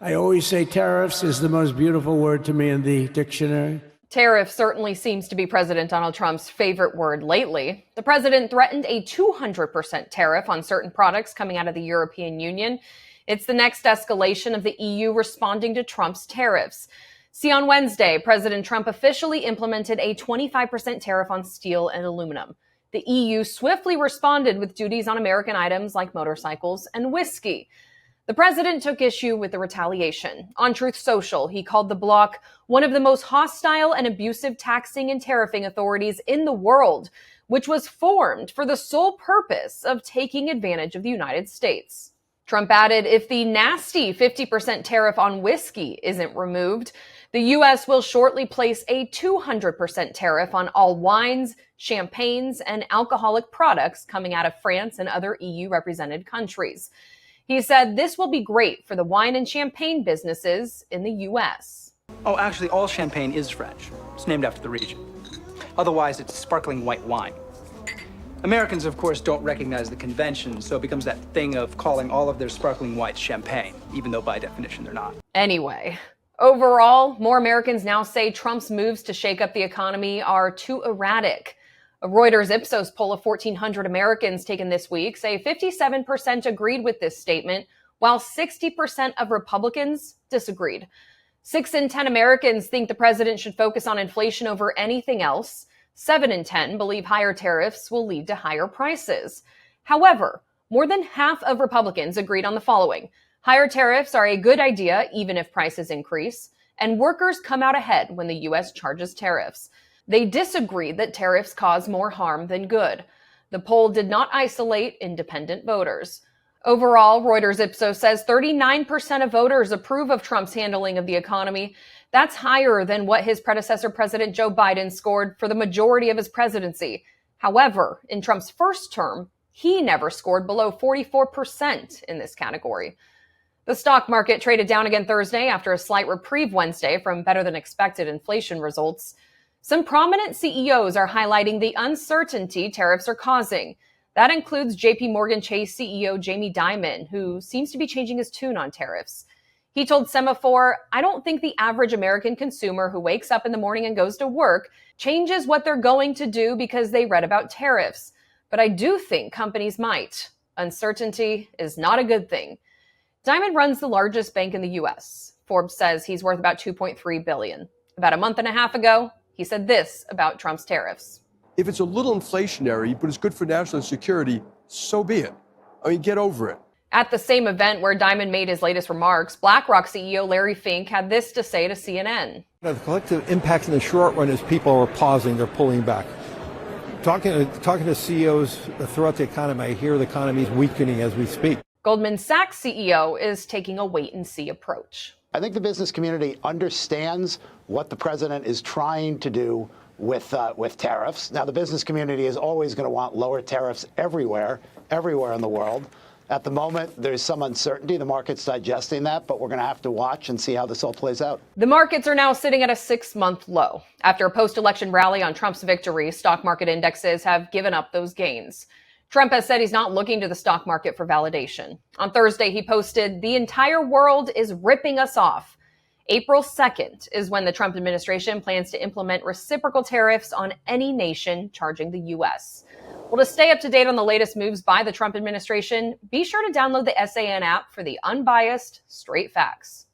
I always say tariffs is the most beautiful word to me in the dictionary. Tariff certainly seems to be President Donald Trump's favorite word lately. The president threatened a 200% tariff on certain products coming out of the European Union. It's the next escalation of the EU responding to Trump's tariffs. See, on Wednesday, President Trump officially implemented a 25% tariff on steel and aluminum. The EU swiftly responded with duties on American items like motorcycles and whiskey. The president took issue with the retaliation. On Truth Social, he called the bloc one of the most hostile and abusive taxing and tariffing authorities in the world, which was formed for the sole purpose of taking advantage of the United States. Trump added, if the nasty 50% tariff on whiskey isn't removed, the U.S. will shortly place a 200% tariff on all wines, champagnes, and alcoholic products coming out of France and other EU-represented countries. He said this will be great for the wine and champagne businesses in the U.S. Oh, actually, all champagne is French. It's named after the region. Otherwise, it's sparkling white wine. Americans, of course, don't recognize the convention, so it becomes that thing of calling all of their sparkling whites champagne, even though by definition they're not. Anyway, overall, more Americans now say Trump's moves to shake up the economy are too erratic. A Reuters Ipsos poll of 1,400 Americans taken this week say 57% agreed with this statement, while 60% of Republicans disagreed. 6 in 10 Americans think the president should focus on inflation over anything else. 7 in 10 believe higher tariffs will lead to higher prices. However, more than half of Republicans agreed on the following. Higher tariffs are a good idea, even if prices increase, and workers come out ahead when the U.S. charges tariffs. They disagreed that tariffs cause more harm than good. The poll did not isolate independent voters. Overall, Reuters Ipsos says 39% of voters approve of Trump's handling of the economy. That's higher than what his predecessor, President Joe Biden, scored for the majority of his presidency. However, in Trump's first term, he never scored below 44% in this category. The stock market traded down again Thursday after a slight reprieve Wednesday from better than expected inflation results. Some prominent CEOs are highlighting the uncertainty tariffs are causing. That includes JP Morgan Chase CEO Jamie Dimon, who seems to be changing his tune on tariffs. He told Semaphore, I don't think the average American consumer who wakes up in the morning and goes to work changes what they're going to do because they read about tariffs. But I do think companies might. Uncertainty is not a good thing. Dimon runs the largest bank in the U.S. Forbes says he's worth about $2.3 billion. About a month and a half ago, he said this about Trump's tariffs. If it's a little inflationary, but it's good for national security, so be it. I mean, get over it. At the same event where Dimon made his latest remarks, BlackRock CEO Larry Fink had this to say to CNN. The collective impact in the short run is people are pausing, they're pulling back. Talking to CEOs throughout the economy, I hear the economy is weakening as we speak. Goldman Sachs CEO is taking a wait-and-see approach. I think the business community understands what the president is trying to do with tariffs. Now, the business community is always going to want lower tariffs everywhere in the world. At the moment, there's some uncertainty. The market's digesting that, but we're going to have to watch and see how this all plays out. The markets are now sitting at a 6-month low. After a post-election rally on Trump's victory, stock market indexes have given up those gains. Trump has said he's not looking to the stock market for validation. On Thursday, he posted, "The entire world is ripping us off." April 2nd is when the Trump administration plans to implement reciprocal tariffs on any nation charging the U.S. Well, to stay up to date on the latest moves by the Trump administration, be sure to download the SAN app for the unbiased, straight facts.